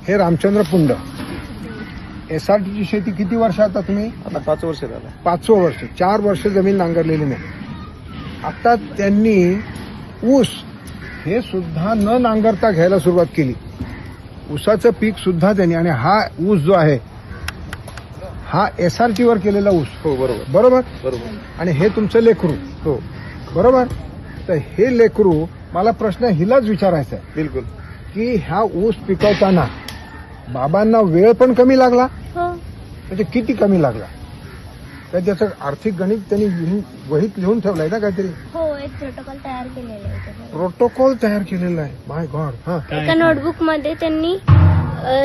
हे रामचंद्र पुंड. एसआरटीची शेती किती वर्ष आता तुम्ही? आता 5 वर्ष झालं. 5वं वर्ष. 4 वर्ष जमीन नांगरलेली नाही. आता त्यांनी ऊस हे सुद्धा न नांगरता घ्यायला सुरुवात केली. ऊसाचं पीक सुद्धा त्यांनी, आणि हा ऊस जो आहे हा एसआरटीवर केलेला ऊस. हो बरोबर बरोबर. बरोबर. आणि हे तुमचं लेकरू. हो बरोबर. तर हे लेकरू, मला प्रश्न हिलाच विचारायचा आहे बिलकुल की ह्या ऊस पिकवताना बाबांना वेळ पण कमी लागला, हो म्हणजे किती कमी लागला? तर त्याचं आर्थिक गणित त्यांनी वहीत लिहून ठेवलंय ना काहीतरी? हो एक प्रोटोकॉल तयार केलेला आहे त्याच्यावर. प्रोटोकॉल तयार केलेला आहे. माय गॉड. हा. एका नोटबुक मध्ये त्यांनी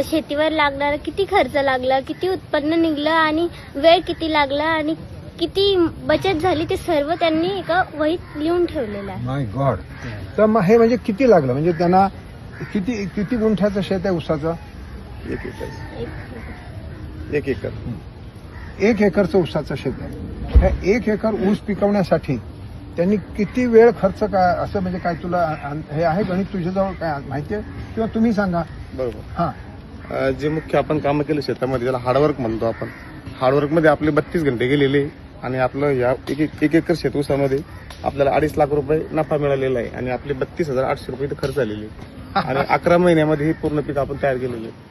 शेतीवर लागणारा किती खर्च लागला, किती उत्पन्न निघलं आणि वेळ किती लागला आणि किती बचत झाली ते सर्व त्यांनी एका वहीत लिहून ठेवलेलं आहे. माय गॉड. तर मग हे म्हणजे किती लागलं? म्हणजे त्यांना किती गुंठ्याचं शेत आहे ऊसाचं? 1 एकर. 1 एकर. 1 एकरचं ऊसाचं शेत आहे. ह्या 1 एकर ऊस पिकवण्यासाठी त्यांनी किती वेळ खर्च काय, असं म्हणजे काय तुला हे आहे गणित तुझ्याजवळ काय माहिती आहे किंवा तुम्ही सांगा? बरोबर. हा. जे मुख्य आपण कामं केलं शेतामध्ये त्याला हार्डवर्क म्हणतो आपण. हार्डवर्कमध्ये आपले 32 घंटे गेलेले आणि आपलं या 1 एकर शेत ऊसामध्ये आपल्याला 2.5 लाख रुपये नफा मिळालेला आहे आणि आपले 32,800 रुपये इथे खर्च झालेले आणि 11 महिन्यामध्ये हे पूर्ण पीक आपण तयार केलेलं आहे.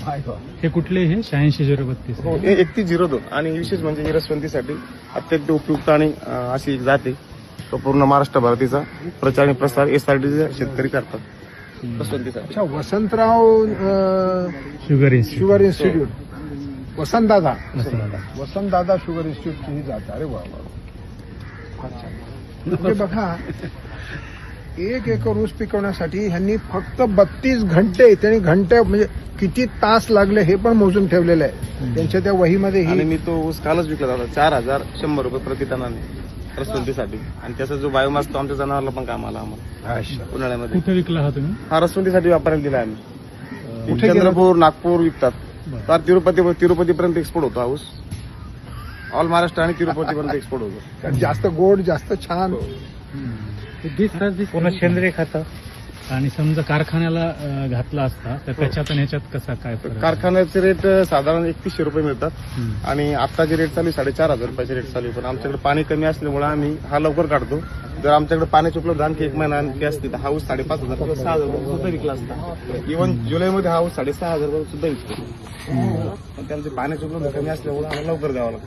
माय गॉड. हे कुठले हे 86-032? हो, हे 3102 आणि विशेष म्हणजे ही रसवंतीसाठी अत्यंत उपयुक्त आणि अशी एक जात आहे. तो पूर्ण महाराष्ट्र भारतीचा प्रचार आणि प्रसार एसआरटीचे शेतकरी करतात रसवंतीसाठी. अच्छा, Vasantrao sugar institute. Sugar institute. Vasantdada sugar इन्स्टिट्यूटची ही जात. अरे वा वा. अच्छा. म्हणजे बघा, 1 एकर ऊस पिकवण्यासाठी ह्यांनी फक्त 32 घंटे, त्यांनी घंटे म्हणजे किती तास लागले हे पण मोजून ठेवलेलं आहे त्यांच्या त्या वहीमध्ये. आणि ही मी तो ऊस कालच विकला होता 4,100 रुपये प्रति टनाने रसवंतीसाठी. आणि त्याचा जो बायोमास तो आमच्या जनावरला पण काम आला आम्हाला अच्छा. उन्हाळ्यामध्ये. कुठे विकला हा तुम्ही? हा रसवंतीसाठी वापरायला दिला आम्ही. कुठे गेला? चंद्रपूर, नागपूर विकतात. तर तिरुपतीपर्यंत एक्सपोर्ट होतो हा ऊस. ऑल महाराष्ट्र आणि तिरुपतीपर्यंत एक्सपोर्ट होतो. जास्त गोड, जास्त छान. पूर्ण सेंद्रिय खत. आणि समजा कारखान्याला घातला असता तर त्याच्यात आणि ह्याच्यात कसा काय फरक आहे? कारखान्याचे रेट साधारण 3100 रुपये मिळतात हम्म. आणि आता जे रेट चालू आहे 4,500 रुपयाचे रेट चालू आहे. पण आमच्याकडे पाणी कमी असल्यामुळे आम्ही हा लवकर काढतो. जर आमच्याकडे पाण्याची उपलब्ध आणखी 1 महिना आणखी असते तर हा ऊस 5,500 किंवा 6,000 रुपये सुद्धा विकला असता. इव्हन जुलैमध्ये हा ऊस 6,500 रुपये सुद्धा विकतो. पण त्यांची पाण्याची उपलब्ध कमी असल्यामुळे आम्हाला लवकर द्यावा लागतो.